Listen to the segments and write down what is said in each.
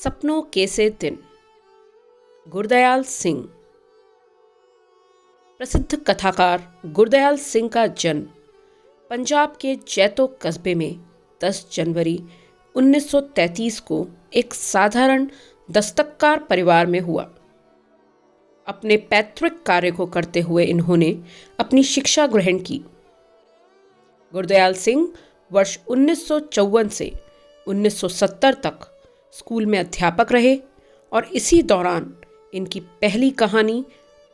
सपनों कैसे दिन। गुरदयाल सिंह। प्रसिद्ध कथाकार गुरदयाल सिंह का जन्म पंजाब के जैतो कस्बे में 10 जनवरी 1933 को एक साधारण दस्तकार परिवार में हुआ। अपने पैतृक कार्य को करते हुए इन्होंने अपनी शिक्षा ग्रहण की। गुरदयाल सिंह वर्ष 1954 से 1970 तक स्कूल में अध्यापक रहे और इसी दौरान इनकी पहली कहानी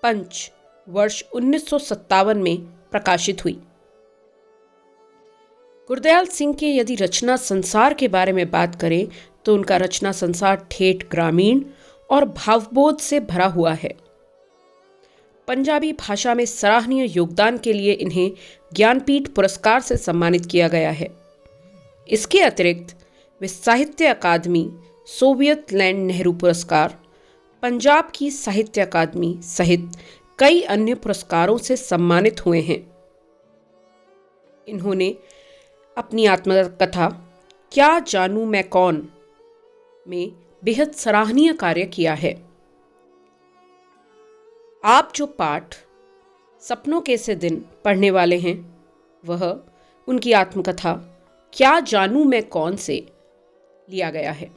पंच वर्ष 1957 में प्रकाशित हुई। गुरदयाल सिंह के यदि रचना संसार के बारे में बात करें तो उनका रचना संसार ठेठ ग्रामीण और भावबोध से भरा हुआ है। पंजाबी भाषा में सराहनीय योगदान के लिए इन्हें ज्ञानपीठ पुरस्कार से सम्मानित किया गया है। इसके अतिरिक्त वे साहित्य अकादमी, सोवियत लैंड नेहरू पुरस्कार, पंजाब की साहित्य अकादमी सहित कई अन्य पुरस्कारों से सम्मानित हुए हैं। इन्होंने अपनी आत्मकथा क्या जानूं मैं कौन में बेहद सराहनीय कार्य किया है। आप जो पाठ सपनों कैसे दिन पढ़ने वाले हैं वह उनकी आत्मकथा क्या जानूं मैं कौन से लिया गया है।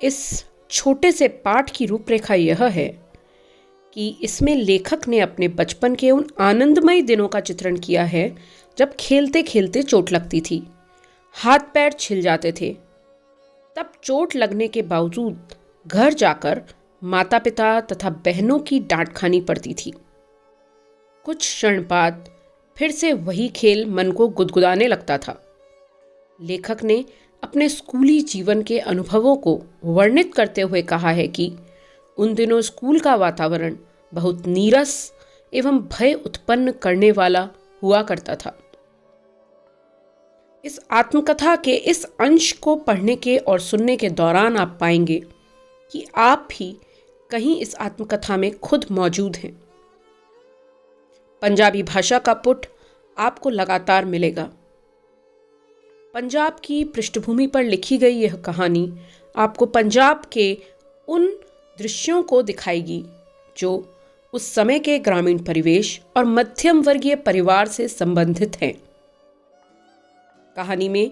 इस छोटे से पाठ की रूपरेखा यह है कि इसमें लेखक ने अपने बचपन के उन आनंदमय दिनों का चित्रण किया है जब खेलते खेलते चोट लगती थी, हाथ पैर छिल जाते थे। तब चोट लगने के बावजूद घर जाकर माता पिता तथा बहनों की डांट खानी पड़ती थी। कुछ क्षण बाद फिर से वही खेल मन को गुदगुदाने लगता था। लेखक ने अपने स्कूली जीवन के अनुभवों को वर्णित करते हुए कहा है कि उन दिनों स्कूल का वातावरण बहुत नीरस एवं भय उत्पन्न करने वाला हुआ करता था। इस आत्मकथा के इस अंश को पढ़ने के और सुनने के दौरान आप पाएंगे कि आप भी कहीं इस आत्मकथा में खुद मौजूद हैं। पंजाबी भाषा का पुट आपको लगातार मिलेगा। पंजाब की पृष्ठभूमि पर लिखी गई यह कहानी आपको पंजाब के उन दृश्यों को दिखाएगी जो उस समय के ग्रामीण परिवेश और मध्यम वर्गीय परिवार से संबंधित हैं। कहानी में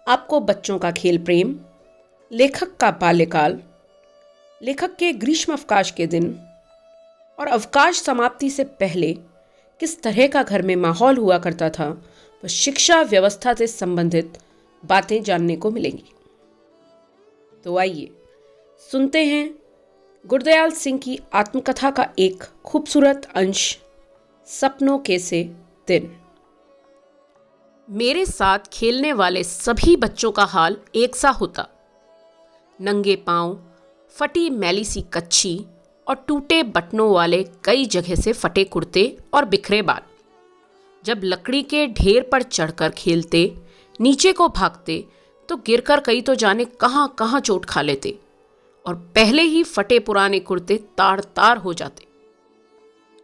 आपको बच्चों का खेल प्रेम, लेखक का बाल्यकाल, लेखक के ग्रीष्म अवकाश के दिन और अवकाश समाप्ति से पहले किस तरह का घर में माहौल हुआ करता था व शिक्षा व्यवस्था से संबंधित बातें जानने को मिलेंगी। तो आइए सुनते हैं गुरदयाल सिंह की आत्मकथा का एक खूबसूरत अंश, सपनों कैसे दिन। मेरे साथ खेलने वाले सभी बच्चों का हाल एक सा होता। नंगे पांव, फटी मैली सी कच्छी और टूटे बटनों वाले कई जगह से फटे कुर्ते और बिखरे बाल। जब लकड़ी के ढेर पर चढ़कर खेलते, नीचे को भागते तो गिरकर कई तो जाने कहाँ कहाँ चोट खा लेते और पहले ही फटे पुराने कुर्ते तार तार हो जाते।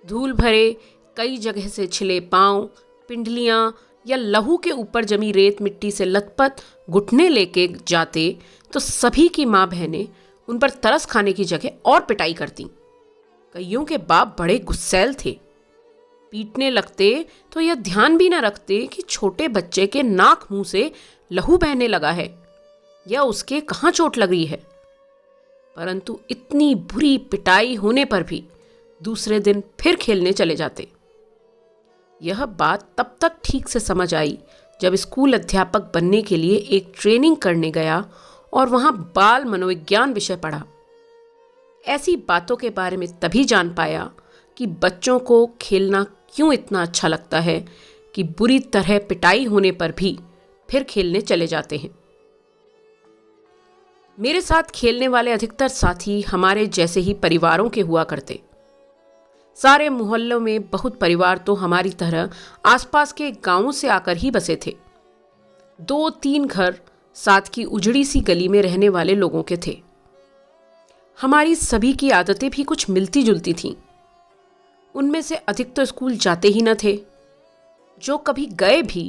धूल भरे कई जगह से छिले पांव, पिंडलियाँ या लहू के ऊपर जमी रेत मिट्टी से लथपथ घुटने लेके जाते तो सभी की माँ बहनें उन पर तरस खाने की जगह और पिटाई करती। कईयों के बाप बड़े गुस्सैल थे, पीटने लगते तो यह ध्यान भी न रखते कि छोटे बच्चे के नाक मुंह से लहू बहने लगा है या उसके कहाँ चोट लग रही है। परंतु इतनी बुरी पिटाई होने पर भी दूसरे दिन फिर खेलने चले जाते। यह बात तब तक ठीक से समझ आई जब स्कूल अध्यापक बनने के लिए एक ट्रेनिंग करने गया और वहां बाल मनोविज्ञान विषय पढ़ा। ऐसी बातों के बारे में तभी जान पाया कि बच्चों को खेलना क्यों इतना अच्छा लगता है कि बुरी तरह पिटाई होने पर भी फिर खेलने चले जाते हैं। मेरे साथ खेलने वाले अधिकतर साथी हमारे जैसे ही परिवारों के हुआ करते। सारे मोहल्लों में बहुत परिवार तो हमारी तरह आसपास के गांवों से आकर ही बसे थे। 2-3 घर साथ की उजड़ी सी गली में रहने वाले लोगों के थे। हमारी सभी की आदतें भी कुछ मिलती जुलती थीं। उनमें से अधिक तो स्कूल जाते ही न थे। जो कभी गए भी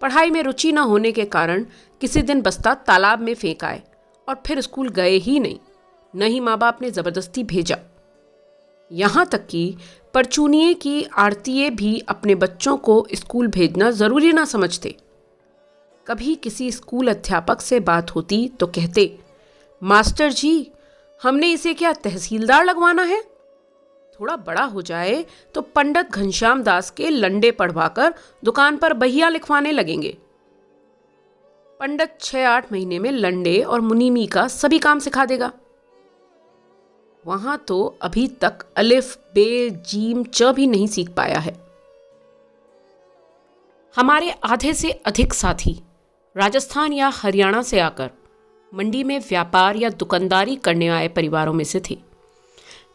पढ़ाई में रुचि न होने के कारण किसी दिन बस्ता तालाब में फेंक आए और फिर स्कूल गए ही नहीं, न ही माँ बाप ने ज़बरदस्ती भेजा। यहाँ तक कि परचूनिए की आड़तिए भी अपने बच्चों को स्कूल भेजना ज़रूरी ना समझते। कभी किसी स्कूल अध्यापक से बात होती तो कहते, मास्टर जी, हमने इसे क्या तहसीलदार लगवाना है? थोड़ा बड़ा हो जाए तो पंडित घनश्याम दास के लंडे पढ़वाकर दुकान पर बहिया लिखवाने लगेंगे। पंडित 6-8 महीने में लंडे और मुनीमी का सभी काम सिखा देगा। वहां तो अभी तक अलिफ बे जीम च भी नहीं सीख पाया है। हमारे आधे से अधिक साथी राजस्थान या हरियाणा से आकर मंडी में व्यापार या दुकानदारी करने आए परिवारों में से थे।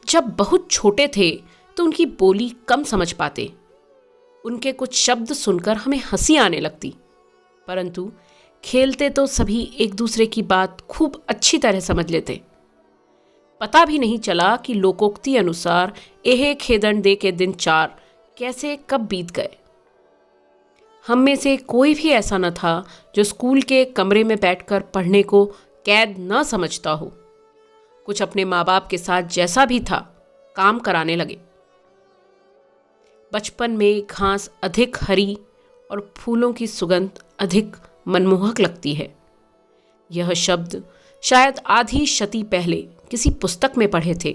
जब बहुत छोटे थे तो उनकी बोली कम समझ पाते। उनके कुछ शब्द सुनकर हमें हंसी आने लगती, परंतु खेलते तो सभी एक दूसरे की बात खूब अच्छी तरह समझ लेते। पता भी नहीं चला कि लोकोक्ति अनुसार एहे खेदन दे के दिन 4 कैसे कब बीत गए। हम में से कोई भी ऐसा न था जो स्कूल के कमरे में बैठकर पढ़ने को कैद न समझता हो। कुछ अपने माँ बाप के साथ जैसा भी था काम कराने लगे। बचपन में घास अधिक हरी और फूलों की सुगंध अधिक मनमोहक लगती है। यह शब्द शायद आधी शती पहले किसी पुस्तक में पढ़े थे,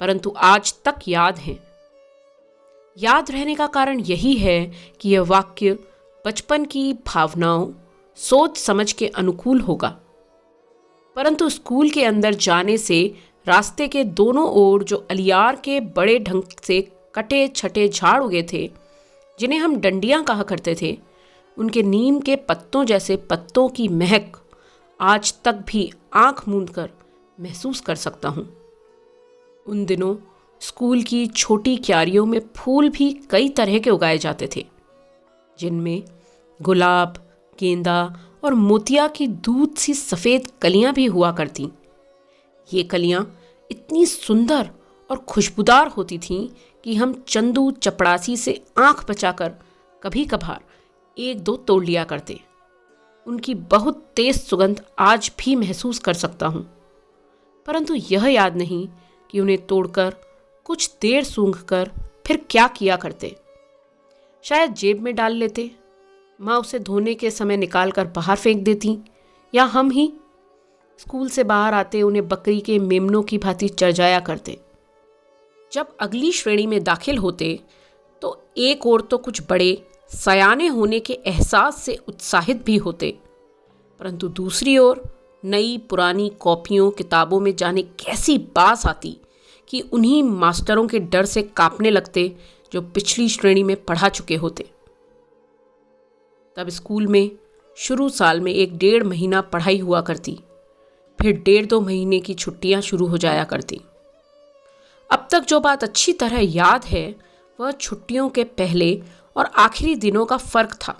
परंतु आज तक याद हैं। याद रहने का कारण यही है कि यह वाक्य बचपन की भावनाओं, सोच समझ के अनुकूल होगा। परंतु स्कूल के अंदर जाने से रास्ते के दोनों ओर जो अलियार के बड़े ढंग से कटे छटे झाड़ उगे थे, जिन्हें हम डंडियां कहा करते थे, उनके नीम के पत्तों जैसे पत्तों की महक आज तक भी आंख मूंदकर महसूस कर सकता हूँ। उन दिनों स्कूल की छोटी क्यारियों में फूल भी कई तरह के उगाए जाते थे, जिनमें गुलाब, गेंदा और मोतिया की दूध सी सफ़ेद कलियां भी हुआ करतीं। ये कलियां इतनी सुंदर और खुशबूदार होती थीं कि हम चंदू चपड़ासी से आंख बचाकर कभी कभार 1-2 तोड़ लिया करते। उनकी बहुत तेज सुगंध आज भी महसूस कर सकता हूँ, परंतु यह याद नहीं कि उन्हें तोड़कर कुछ देर सूंघकर फिर क्या किया करते। शायद जेब में डाल लेते, माँ उसे धोने के समय निकालकर बाहर फेंक देती, या हम ही स्कूल से बाहर आते उन्हें बकरी के मेमनों की भांति चरजाया करते। जब अगली श्रेणी में दाखिल होते तो एक ओर तो कुछ बड़े सयाने होने के एहसास से उत्साहित भी होते, परंतु दूसरी ओर नई पुरानी कॉपियों किताबों में जाने कैसी बास आती कि उन्हीं मास्टरों के डर से कांपने लगते जो पिछली श्रेणी में पढ़ा चुके होते। तब स्कूल में शुरू साल में 1-1.5 महीना पढ़ाई हुआ करती, फिर 1.5-2 महीने की छुट्टियां शुरू हो जाया करती। अब तक जो बात अच्छी तरह याद है वह छुट्टियों के पहले और आखिरी दिनों का फर्क था।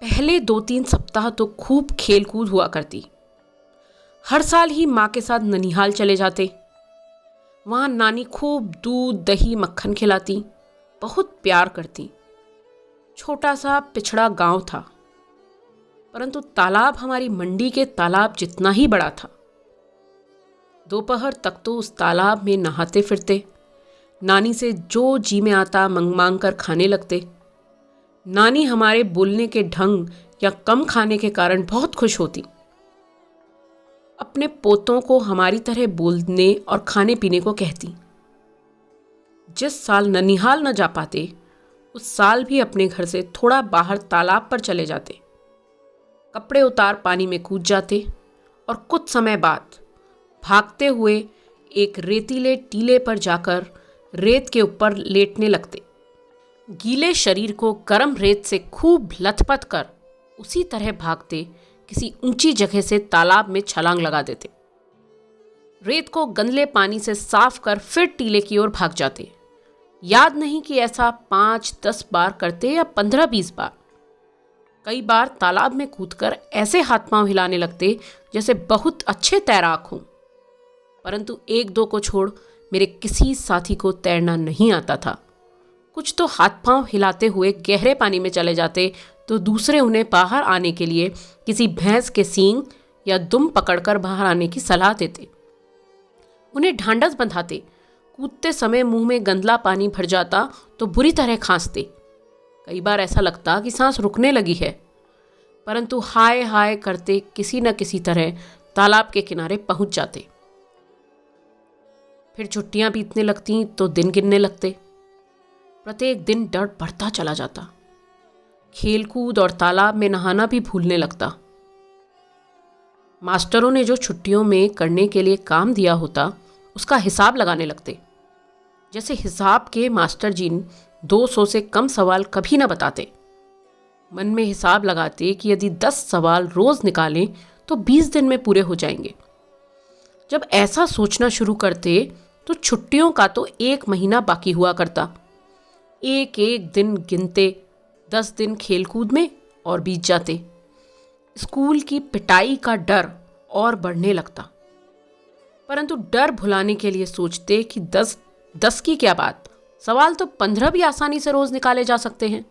पहले 2-3 सप्ताह तो खूब खेल कूद हुआ करती। हर साल ही माँ के साथ ननिहाल चले जाते। वहाँ नानी खूब दूध दही मक्खन खिलाती, बहुत प्यार करती। छोटा सा पिछड़ा गांव था, परंतु तालाब हमारी मंडी के तालाब जितना ही बड़ा था। दोपहर तक तो उस तालाब में नहाते फिरते, नानी से जो जी में आता मांग मांग कर खाने लगते। नानी हमारे बोलने के ढंग या कम खाने के कारण बहुत खुश होती। अपने पोतों को हमारी तरह बोलने और खाने पीने को कहती। जिस साल ननिहाल न जा पाते उस साल भी अपने घर से थोड़ा बाहर तालाब पर चले जाते, कपड़े उतार पानी में कूद जाते और कुछ समय बाद भागते हुए एक रेतीले टीले पर जाकर रेत के ऊपर लेटने लगते। गीले शरीर को गर्म रेत से खूब लथपथ कर उसी तरह भागते किसी ऊंची जगह से तालाब में छलांग लगा देते। रेत को गंदले पानी से साफ कर फिर टीले की ओर भाग जाते। याद नहीं कि ऐसा 5-10 बार करते या 15-20 बार। कई बार तालाब में कूदकर ऐसे हाथ पांव हिलाने लगते जैसे बहुत अच्छे तैराक हों, परंतु 1-2 को छोड़ मेरे किसी साथी को तैरना नहीं आता था। कुछ तो हाथ पांव हिलाते हुए गहरे पानी में चले जाते, तो दूसरे उन्हें बाहर आने के लिए किसी भैंस के सींग या दुम पकड़कर बाहर आने की सलाह देते। उन्हें ढांढस बंधाते। कूदते समय मुंह में गंदला पानी भर जाता तो बुरी तरह खांसते। कई बार ऐसा लगता कि सांस रुकने लगी है, परंतु हाय हाय करते किसी न किसी तरह तालाब के किनारे पहुंच जाते। फिर छुट्टियां बीतने लगती तो दिन गिनने लगते। प्रत्येक दिन डर बढ़ता चला जाता। खेलकूद और तालाब में नहाना भी भूलने लगता। मास्टरों ने जो छुट्टियों में करने के लिए काम दिया होता उसका हिसाब लगाने लगते। जैसे हिसाब के मास्टर जी 200 से कम सवाल कभी न बताते। मन में हिसाब लगाते कि यदि 10 सवाल रोज निकालें तो 20 दिन में पूरे हो जाएंगे। जब ऐसा सोचना शुरू करते तो छुट्टियों का तो 1 महीना बाकी हुआ करता। एक एक दिन गिनते 10 दिन खेलकूद में और बीत जाते। स्कूल की पिटाई का डर और बढ़ने लगता, परंतु डर भुलाने के लिए सोचते कि 10 की क्या बात, सवाल तो 15 भी आसानी से रोज निकाले जा सकते हैं।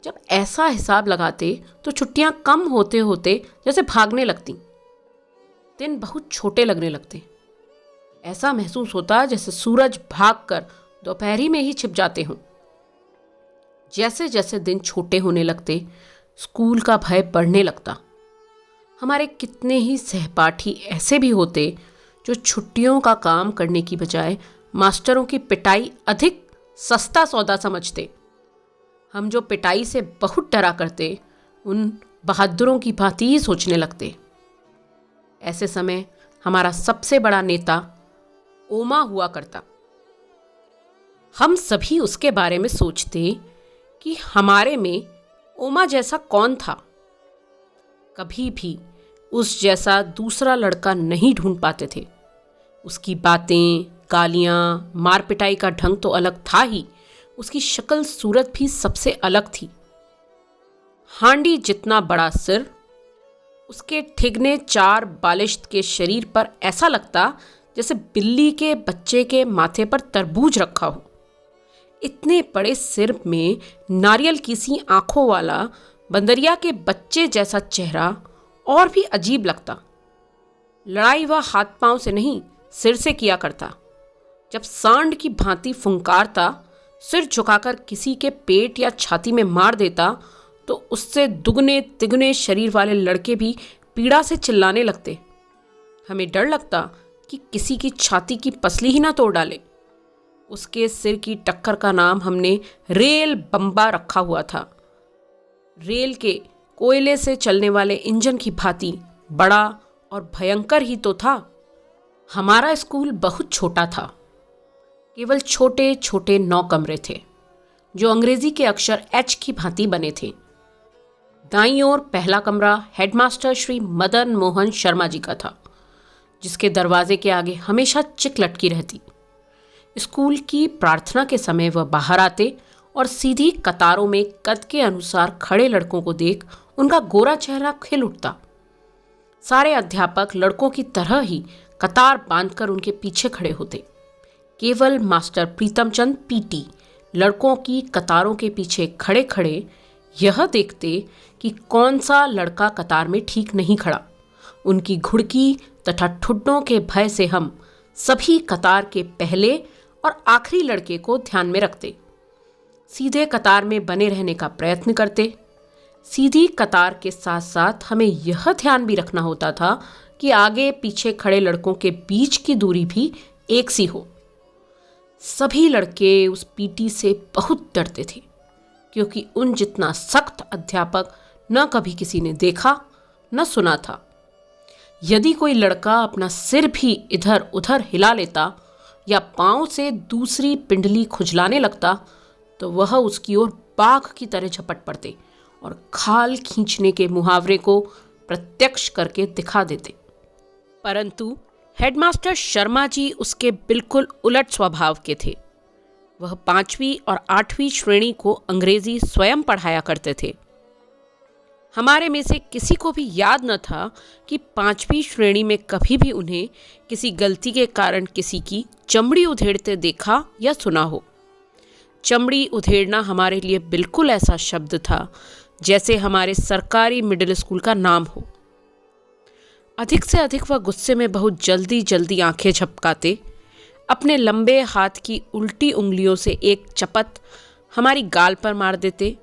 जब ऐसा हिसाब लगाते तो छुट्टियां कम होते होते जैसे भागने लगती। दिन बहुत छोटे लगने लगते। ऐसा महसूस होता जैसे सूरज भागकर दोपहरी में ही छिप जाते हों। जैसे जैसे दिन छोटे होने लगते, स्कूल का भय बढ़ने लगता। हमारे कितने ही सहपाठी ऐसे भी होते जो छुट्टियों का काम करने की बजाय मास्टरों की पिटाई अधिक सस्ता सौदा समझते। हम जो पिटाई से बहुत डरा करते, उन बहादुरों की भांति ही सोचने लगते। ऐसे समय हमारा सबसे बड़ा नेता ओमा हुआ करता। हम सभी उसके बारे में सोचते कि हमारे में ओमा जैसा कौन था। कभी भी उस जैसा दूसरा लड़का नहीं ढूंढ पाते थे। उसकी बातें, गालियाँ, मार पिटाई का ढंग तो अलग था ही, उसकी शक्ल सूरत भी सबसे अलग थी। हांडी जितना बड़ा सिर, उसके ठिगने 4 बालिश्त के शरीर पर ऐसा लगता जैसे बिल्ली के बच्चे के माथे पर तरबूज रखा हो। इतने बड़े सिर में नारियल की सी आंखों वाला बंदरिया के बच्चे जैसा चेहरा और भी अजीब लगता। लड़ाई वह हाथ पांव से नहीं, सिर से किया करता। जब सांड की भांति फुंकारता, सिर झुकाकर किसी के पेट या छाती में मार देता तो उससे दुगने तिगुने शरीर वाले लड़के भी पीड़ा से चिल्लाने लगते। हमें डर लगता कि किसी की छाती की पसली ही ना तोड़ डाले। उसके सिर की टक्कर का नाम हमने रेल बम्बा रखा हुआ था। रेल के कोयले से चलने वाले इंजन की भांति बड़ा और भयंकर ही तो था। हमारा स्कूल बहुत छोटा था। केवल छोटे छोटे 9 कमरे थे जो अंग्रेजी के अक्षर H की भांति बने थे। दाईं ओर पहला कमरा हेडमास्टर श्री मदन मोहन शर्मा जी का था, जिसके दरवाजे के आगे हमेशा चिक लटकी रहती। स्कूल की प्रार्थना के समय वह बाहर आते और सीधी कतारों में कद के अनुसार खड़े लड़कों को देख उनका गोरा चेहरा खिल उठता। सारे अध्यापक लड़कों की तरह ही कतार बांधकर उनके पीछे खड़े होते। केवल मास्टर प्रीतमचंद पीटी लड़कों की कतारों के पीछे खड़े खड़े यह देखते कि कौन सा लड़का कतार में ठीक नहीं खड़ा। उनकी घुड़की तथा ठुड्डों के भय से हम सभी कतार के पहले और आखिरी लड़के को ध्यान में रखते। सीधे कतार में बने रहने का प्रयत्न करते। सीधी कतार के साथ साथ हमें यह ध्यान भी रखना होता था कि आगे पीछे खड़े लड़कों के बीच की दूरी भी एक सी हो। सभी लड़के उस पीटी से बहुत डरते थे, क्योंकि उन जितना सख्त अध्यापक न कभी किसी ने देखा न सुना था। यदि कोई लड़का अपना सिर भी इधर उधर हिला लेता या पांव से दूसरी पिंडली खुजलाने लगता तो वह उसकी ओर बाघ की तरह झपट पड़ते और खाल खींचने के मुहावरे को प्रत्यक्ष करके दिखा देते। परंतु हेडमास्टर शर्मा जी उसके बिल्कुल उलट स्वभाव के थे। वह 5वीं और 8वीं श्रेणी को अंग्रेजी स्वयं पढ़ाया करते थे। हमारे में से किसी को भी याद न था कि 5वीं श्रेणी में कभी भी उन्हें किसी गलती के कारण किसी की चमड़ी उधेड़ते देखा या सुना हो। चमड़ी उधेड़ना हमारे लिए बिल्कुल ऐसा शब्द था जैसे हमारे सरकारी मिडिल स्कूल का नाम हो। अधिक से अधिक वह गुस्से में बहुत जल्दी जल्दी आंखें झपकाते, अपने लंबे हाथ की उल्टी उंगलियों से एक चपत हमारी गाल पर मार देते,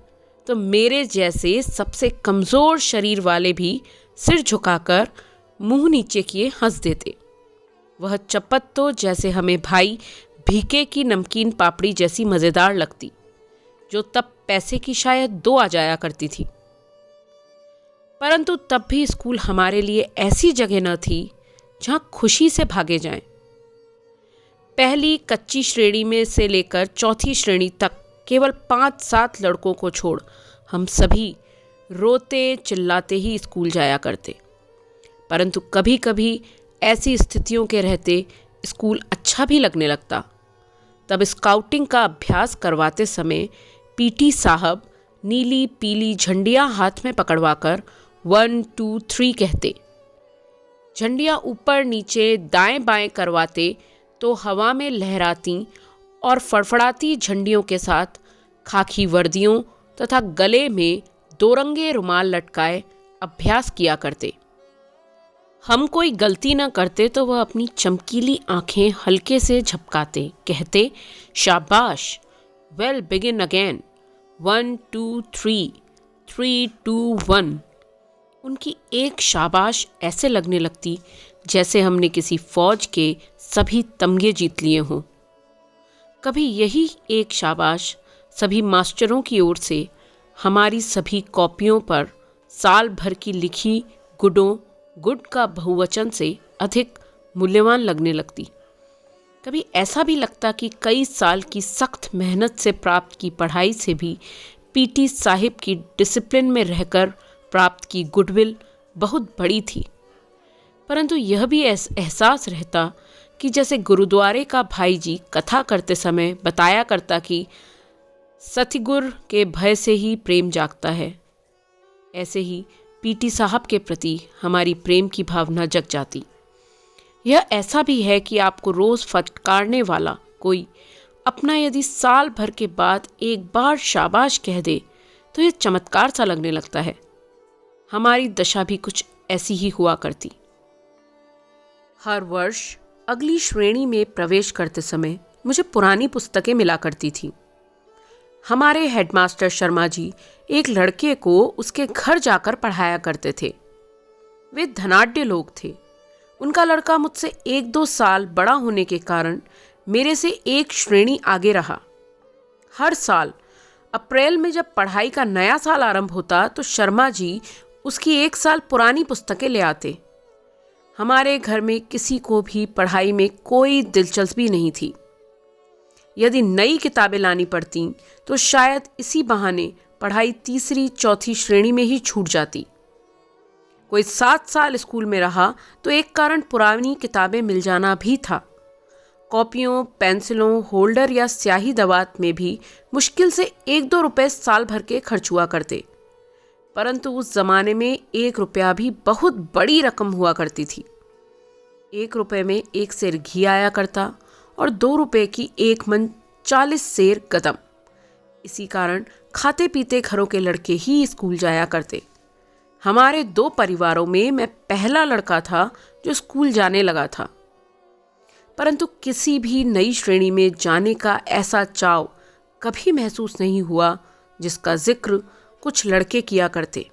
तो मेरे जैसे सबसे कमज़ोर शरीर वाले भी सिर झुकाकर मुंह नीचे किए हंस देते। वह चपत तो जैसे हमें भाई भीके की नमकीन पापड़ी जैसी मज़ेदार लगती, जो तब पैसे की शायद 2 आ जाया करती थी। परंतु तब भी स्कूल हमारे लिए ऐसी जगह न थी जहां खुशी से भागे जाएं। पहली कच्ची श्रेणी में से लेकर चौथी श्रेणी तक केवल 5-7 लड़कों को छोड़ हम सभी रोते चिल्लाते ही स्कूल जाया करते। परंतु कभी कभी ऐसी स्थितियों के रहते स्कूल अच्छा भी लगने लगता। तब स्काउटिंग का अभ्यास करवाते समय पीटी साहब नीली पीली झंडियाँ हाथ में पकड़वाकर 1 2 3 कहते। झंडियाँ ऊपर नीचे दाएं बाएं करवाते तो हवा में लहराती और फड़फड़ाती झंडियों के साथ खाकी वर्दियों तथा गले में 2 रंगे रुमाल लटकाए अभ्यास किया करते। हम कोई गलती न करते तो वह अपनी चमकीली आंखें हल्के से झपकाते, कहते, शाबाश, वेल बिगिन अगेन, 1 2 3 3 2 1। उनकी एक शाबाश ऐसे लगने लगती जैसे हमने किसी फौज के सभी तमगे जीत लिए हों। कभी यही एक शाबाश सभी मास्टरों की ओर से हमारी सभी कॉपियों पर साल भर की लिखी गुड का बहुवचन से अधिक मूल्यवान लगने लगती। कभी ऐसा भी लगता कि कई साल की सख्त मेहनत से प्राप्त की पढ़ाई से भी पीटी साहिब की डिसिप्लिन में रहकर प्राप्त की गुडविल बहुत बड़ी थी। परंतु यह भी एहसास रहता कि जैसे गुरुद्वारे का भाई जी कथा करते समय बताया करता कि सतगुर के भय से ही प्रेम जागता है, ऐसे ही पीटी साहब के प्रति हमारी प्रेम की भावना जग जाती। यह ऐसा भी है कि आपको रोज़ फटकारने वाला कोई अपना यदि साल भर के बाद एक बार शाबाश कह दे तो यह चमत्कार सा लगने लगता है। हमारी दशा भी कुछ ऐसी ही हुआ करती। हर वर्ष अगली श्रेणी में प्रवेश करते समय मुझे पुरानी पुस्तकें मिला करती थी। हमारे हेडमास्टर शर्मा जी एक लड़के को उसके घर जाकर पढ़ाया करते थे। वे धनाढ्य लोग थे। उनका लड़का मुझसे 1-2 साल बड़ा होने के कारण मेरे से एक श्रेणी आगे रहा। हर साल अप्रैल में जब पढ़ाई का नया साल आरंभ होता तो शर्मा जी उसकी 1 साल पुरानी पुस्तकें ले आते। हमारे घर में किसी को भी पढ़ाई में कोई दिलचस्पी नहीं थी। यदि नई किताबें लानी पड़ती तो शायद इसी बहाने पढ़ाई 3री-4थी श्रेणी में ही छूट जाती। कोई 7 साल स्कूल में रहा तो एक कारण पुरानी किताबें मिल जाना भी था। कॉपियों, पेंसिलों, होल्डर या स्याही दवात में भी मुश्किल से 1-2 रुपए साल भर के खर्च हुआ करते। परंतु उस जमाने में 1 रुपया भी बहुत बड़ी रकम हुआ करती थी। 1 रुपये में 1 सेर घी आया करता और 2 रुपये की 1 मन 40 सेर गदम। इसी कारण खाते पीते घरों के लड़के ही स्कूल जाया करते। हमारे 2 परिवारों में मैं पहला लड़का था जो स्कूल जाने लगा था। परंतु किसी भी नई श्रेणी में जाने का ऐसा चाव कभी महसूस नहीं हुआ जिसका जिक्र कुछ लड़के किया करते।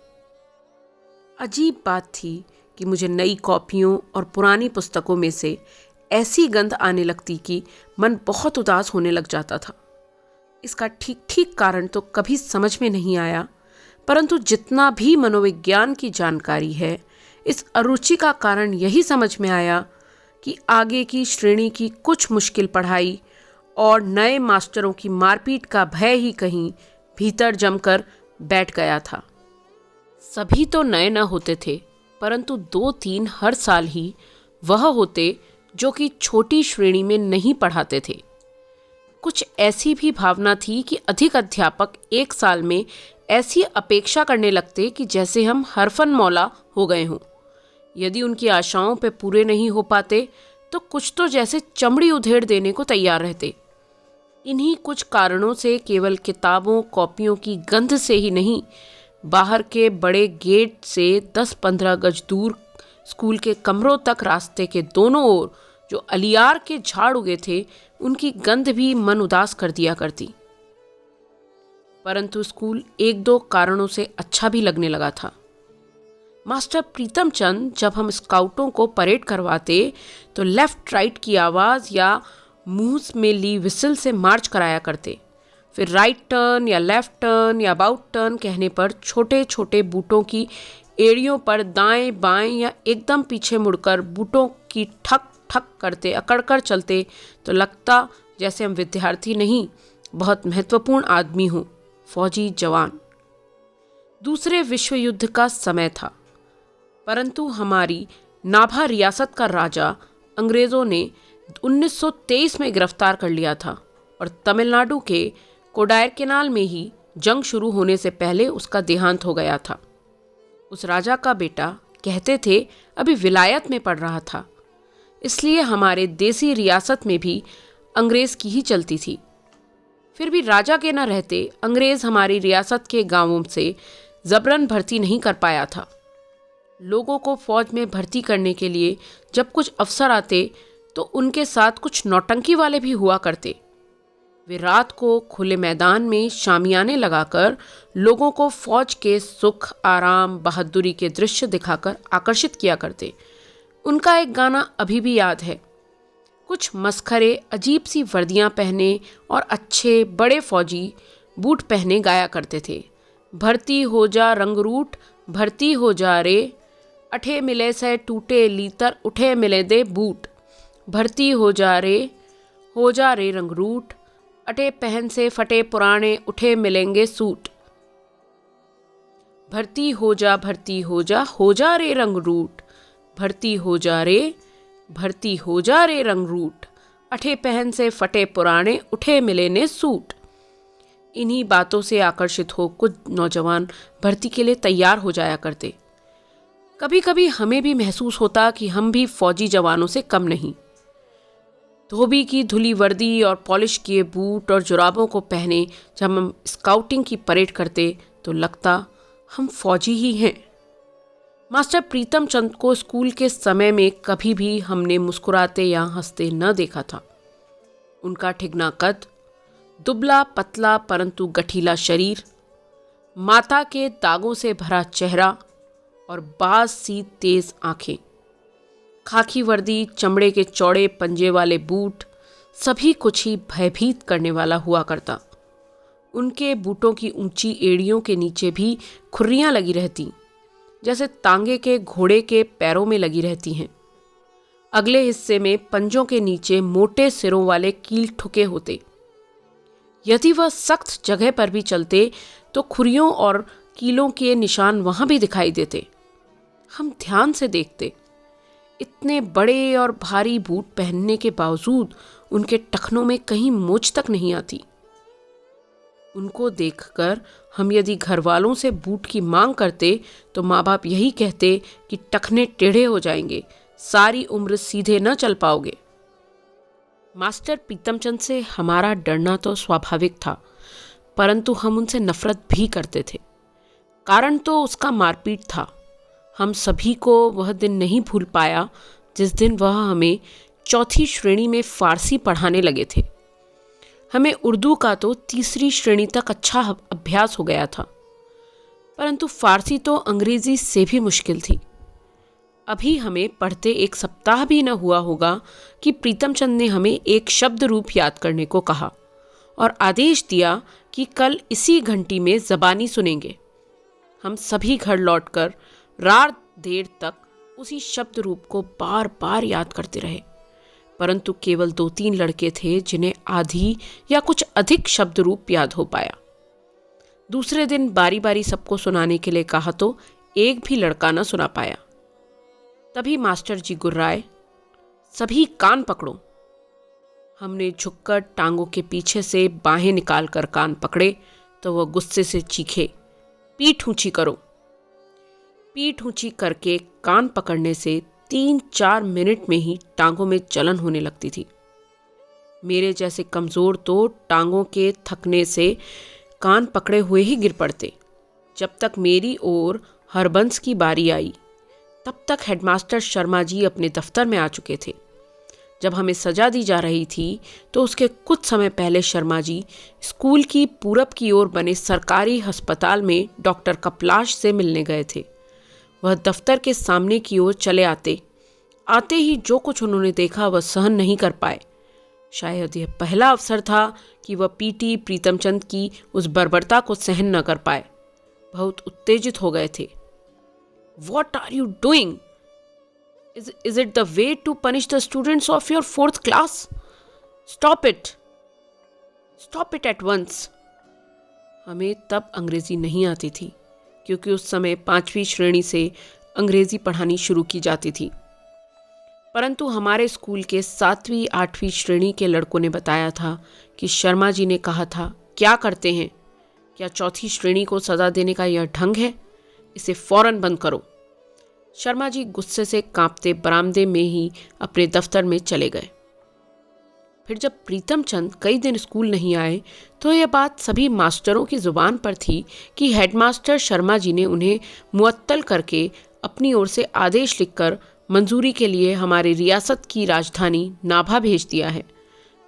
अजीब बात थी कि मुझे नई कॉपियों और पुरानी पुस्तकों में से ऐसी गंध आने लगती कि मन बहुत उदास होने लग जाता था। इसका ठीक ठीक कारण तो कभी समझ में नहीं आया, परंतु जितना भी मनोविज्ञान की जानकारी है, इस अरुचि का कारण यही समझ में आया कि आगे की श्रेणी की कुछ मुश्किल पढ़ाई और नए मास्टरों की मारपीट का भय ही कहीं भीतर जमकर बैठ गया था। सभी तो नए न होते थे, परंतु 2-3 हर साल ही वह होते जो कि छोटी श्रेणी में नहीं पढ़ाते थे। कुछ ऐसी भी भावना थी कि अधिक अध्यापक 1 साल में ऐसी अपेक्षा करने लगते कि जैसे हम हरफन मौला हो गए हों। यदि उनकी आशाओं पे पूरे नहीं हो पाते तो कुछ तो जैसे चमड़ी उधेड़ देने को तैयार रहते। इन्हीं कुछ कारणों से केवल किताबों कॉपियों की गंध से ही नहीं, बाहर के बड़े गेट से 10-15 गज दूर स्कूल के कमरों तक रास्ते के दोनों ओर जो अलियार के झाड़ उगे थे, उनकी गंध भी मन उदास कर दिया करती। परंतु स्कूल 1-2 कारणों से अच्छा भी लगने लगा था। मास्टर प्रीतम चंद जब हम स्काउटों को परेड करवाते तो लेफ्ट राइट की आवाज़ या मुंह में ली विसिल से मार्च कराया करते। फिर राइट टर्न या लेफ्ट टर्न या अबाउट टर्न कहने पर छोटे छोटे बूटों की एड़ियों पर दाएं बाएं या एकदम पीछे मुड़कर बूटों की ठक ठक करते अकड़कर चलते तो लगता जैसे हम विद्यार्थी नहीं, बहुत महत्वपूर्ण आदमी हों, फौजी जवान। दूसरे विश्व युद्ध का समय था, परंतु हमारी नाभा रियासत का राजा अंग्रेज़ों ने 1923 में गिरफ्तार कर लिया था और तमिलनाडु के कोडायरकनाल में ही जंग शुरू होने से पहले उसका देहांत हो गया था। उस राजा का बेटा कहते थे अभी विलायत में पढ़ रहा था, इसलिए हमारे देसी रियासत में भी अंग्रेज़ की ही चलती थी। फिर भी राजा के न रहते अंग्रेज़ हमारी रियासत के गांवों से जबरन भर्ती नहीं कर पाया था। लोगों को फौज में भर्ती करने के लिए जब कुछ अफसर आते तो उनके साथ कुछ नौटंकी वाले भी हुआ करते। वे रात को खुले मैदान में शामियाने लगाकर लोगों को फौज के सुख आराम बहादुरी के दृश्य दिखाकर आकर्षित किया करते। उनका एक गाना अभी भी याद है। कुछ मस्खरे अजीब सी वर्दियां पहने और अच्छे बड़े फौजी बूट पहने गाया करते थे। भर्ती हो जा रंगरूट, भर्ती हो जा रे, अठे मिले से टूटे लीतर उठे मिले दे बूट। भर्ती हो जा रे रंगरूट, अटे पहन से फटे पुराने उठे मिलेंगे सूट। भर्ती हो जा हो जा रे रंगरूट, भर्ती हो जा रे रंगरूट, अठे पहन से फटे पुराने उठे मिले ने सूट। इन्हीं बातों से आकर्षित हो कुछ नौजवान भर्ती के लिए तैयार हो जाया करते। कभी कभी हमें भी महसूस होता कि हम भी फौजी जवानों से कम नहीं। धोबी की धुली वर्दी और पॉलिश किए बूट और जुराबों को पहने जब हम स्काउटिंग की परेड करते तो लगता हम फौजी ही हैं। मास्टर प्रीतम चंद को स्कूल के समय में कभी भी हमने मुस्कुराते या हंसते न देखा था। उनका ठिगना कद, दुबला पतला परंतु गठीला शरीर, माता के दागों से भरा चेहरा और बाज सी तेज आंखें, खाकी वर्दी, चमड़े के चौड़े पंजे वाले बूट, सभी कुछ ही भयभीत करने वाला हुआ करता। उनके बूटों की ऊंची एड़ियों के नीचे भी खुर्रियां लगी रहती, जैसे तांगे के घोड़े के पैरों में लगी रहती हैं। अगले हिस्से में पंजों के नीचे मोटे सिरों वाले कील ठुके होते। यदि वह सख्त जगह पर भी चलते तो खुरियों और कीलों के निशान वहां भी दिखाई देते। हम ध्यान से देखते, इतने बड़े और भारी बूट पहनने के बावजूद उनके टखनों में कहीं मोच तक नहीं आती। उनको देखकर हम यदि घर वालों से बूट की मांग करते तो माँ बाप यही कहते कि टखने टेढ़े हो जाएंगे, सारी उम्र सीधे न चल पाओगे। मास्टर प्रीतमचंद से हमारा डरना तो स्वाभाविक था, परंतु हम उनसे नफरत भी करते थे। कारण तो उसका मारपीट था। हम सभी को वह दिन नहीं भूल पाया जिस दिन वह हमें चौथी श्रेणी में फारसी पढ़ाने लगे थे। हमें उर्दू का तो तीसरी श्रेणी तक अच्छा अभ्यास हो गया था, परंतु फारसी तो अंग्रेजी से भी मुश्किल थी। अभी हमें पढ़ते 1 सप्ताह भी न हुआ होगा कि प्रीतमचंद ने हमें एक शब्द रूप याद करने को कहा और आदेश दिया कि कल इसी घंटी में ज़बानी सुनेंगे। हम सभी घर लौटकर रात देर तक उसी शब्द रूप को बार बार याद करते रहे, परंतु केवल 2-3 लड़के थे जिन्हें आधी या कुछ अधिक शब्द रूप याद हो पाया। दूसरे दिन बारी बारी सबको सुनाने के लिए कहा तो एक भी लड़का न सुना पाया। तभी मास्टर जी गुर्राए, सभी कान पकड़ो। हमने झुककर टांगों के पीछे से बाहें निकालकर कान पकड़े तो वह गुस्से से चीखे, पीठ ऊंची करो। पीठ ऊंची करके कान पकड़ने से 3-4 मिनट में ही टांगों में जलन होने लगती थी। मेरे जैसे कमज़ोर तो टांगों के थकने से कान पकड़े हुए ही गिर पड़ते। जब तक मेरी ओर हरबंस की बारी आई, तब तक हेडमास्टर शर्मा जी अपने दफ्तर में आ चुके थे। जब हमें सजा दी जा रही थी तो उसके कुछ समय पहले शर्मा जी स्कूल की पूरब की ओर बने सरकारी अस्पताल में डॉक्टर कपलाश से मिलने गए थे। वह दफ्तर के सामने की ओर चले आते ही जो कुछ उन्होंने देखा वह सहन नहीं कर पाए। शायद यह पहला अवसर था कि वह पीटी प्रीतमचंद की उस बर्बरता को सहन न कर पाए। बहुत उत्तेजित हो गए थे। What are you doing? Is it the way to punish the students of your 4th class? Stop it! Stop it at once! हमें तब अंग्रेजी नहीं आती थी, क्योंकि उस समय 5वीं श्रेणी से अंग्रेजी पढ़ानी शुरू की जाती थी। परंतु हमारे स्कूल के 7वीं 8वीं श्रेणी के लड़कों ने बताया था कि शर्मा जी ने कहा था, क्या करते हैं? क्या 4थी श्रेणी को सजा देने का यह ढंग है? इसे फौरन बंद करो। शर्मा जी गुस्से से कांपते बरामदे में ही अपने दफ्तर में चले गए। फिर जब प्रीतमचंद कई दिन स्कूल नहीं आए तो यह बात सभी मास्टरों की जुबान पर थी कि हेडमास्टर शर्मा जी ने उन्हें मुअत्तल करके अपनी ओर से आदेश लिखकर मंजूरी के लिए हमारी रियासत की राजधानी नाभा भेज दिया है।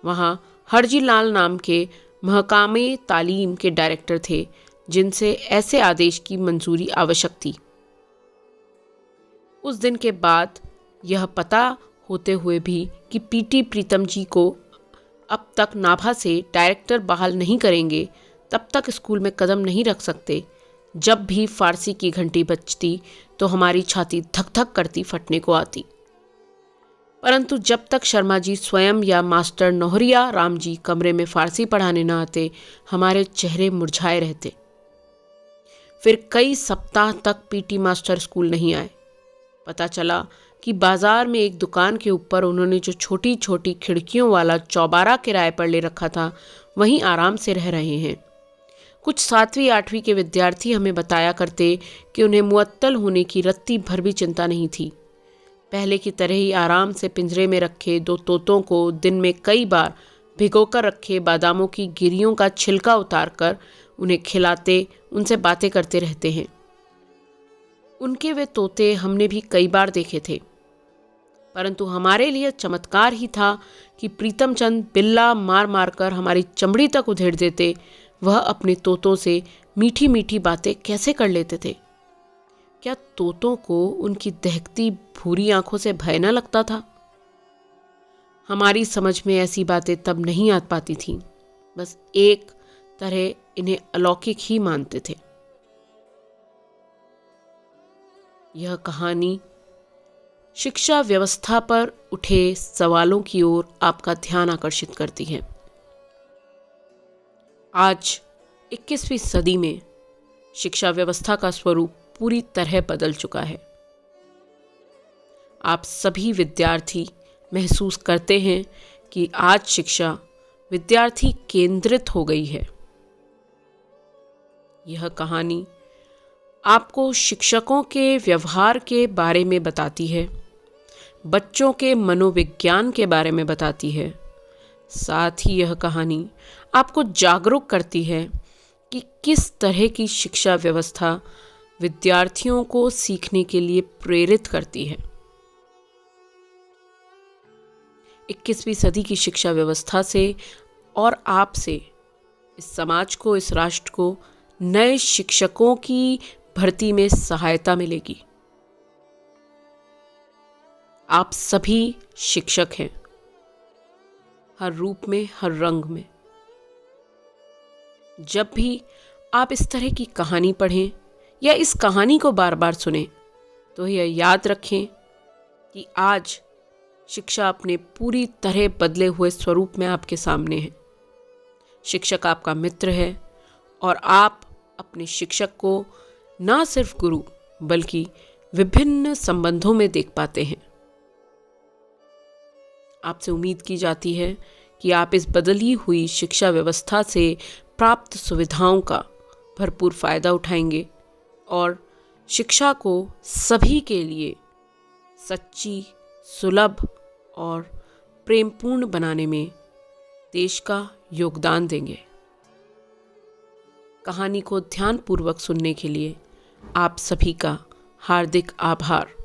वहाँ हरजी लाल नाम के महकामे तालीम के डायरेक्टर थे, जिनसे ऐसे आदेश की मंजूरी आवश्यक थी। उस दिन के बाद यह पता होते हुए भी कि पीटी प्रीतम जी को अब तक नाभा से डायरेक्टर बहाल नहीं करेंगे, तब तक स्कूल में कदम नहीं रख सकते। जब भी फारसी की घंटी बजती तो हमारी छाती धक धक करती फटने को आती। परंतु जब तक शर्मा जी स्वयं या मास्टर नौहरिया राम जी कमरे में फारसी पढ़ाने न आते, हमारे चेहरे मुरझाए रहते। फिर कई सप्ताह तक पीटी मास्टर स्कूल नहीं आए। पता चला कि बाजार में एक दुकान के ऊपर उन्होंने जो छोटी छोटी खिड़कियों वाला चौबारा किराए पर ले रखा था, वहीं आराम से रह रहे हैं। कुछ 7वीं 8वीं के विद्यार्थी हमें बताया करते कि उन्हें मुअत्तल होने की रत्ती भर भी चिंता नहीं थी। पहले की तरह ही आराम से पिंजरे में रखे 2 तोतों को दिन में कई बार भिगोकर रखे बादामों की गिरियों का छिलका उतारकर उन्हें खिलाते, उनसे बातें करते रहते हैं। उनके वे तोते हमने भी कई बार देखे थे। परंतु हमारे लिए चमत्कार ही था कि प्रीतमचंद बिल्ला मार मार कर हमारी चमड़ी तक उधेड़ देते। वह अपने तोतों से मीठी मीठी बातें कैसे कर लेते थे? क्या तोतों को उनकी दहकती भूरी आंखों से भय न लगता था? हमारी समझ में ऐसी बातें तब नहीं आ पाती थीं। बस एक तरह इन्हें अलौकिक ही मानते थे। यह कहानी शिक्षा व्यवस्था पर उठे सवालों की ओर आपका ध्यान आकर्षित करती है। आज 21वीं सदी में शिक्षा व्यवस्था का स्वरूप पूरी तरह बदल चुका है। आप सभी विद्यार्थी महसूस करते हैं कि आज शिक्षा विद्यार्थी केंद्रित हो गई है। यह कहानी आपको शिक्षकों के व्यवहार के बारे में बताती है, बच्चों के मनोविज्ञान के बारे में बताती है। साथ ही यह कहानी आपको जागरूक करती है कि किस तरह की शिक्षा व्यवस्था विद्यार्थियों को सीखने के लिए प्रेरित करती है। 21वीं सदी की शिक्षा व्यवस्था से और आपसे इस समाज को, इस राष्ट्र को नए शिक्षकों की भर्ती में सहायता मिलेगी। आप सभी शिक्षक हैं, हर रूप में, हर रंग में। जब भी आप इस तरह की कहानी पढ़ें या इस कहानी को बार बार सुनें, तो यह याद रखें कि आज शिक्षा अपने पूरी तरह बदले हुए स्वरूप में आपके सामने है। शिक्षक आपका मित्र है और आप अपने शिक्षक को ना सिर्फ गुरु बल्कि विभिन्न संबंधों में देख पाते हैं। आपसे उम्मीद की जाती है कि आप इस बदली हुई शिक्षा व्यवस्था से प्राप्त सुविधाओं का भरपूर फायदा उठाएंगे और शिक्षा को सभी के लिए सच्ची, सुलभ और प्रेमपूर्ण बनाने में देश का योगदान देंगे। कहानी को ध्यानपूर्वक सुनने के लिए आप सभी का हार्दिक आभार।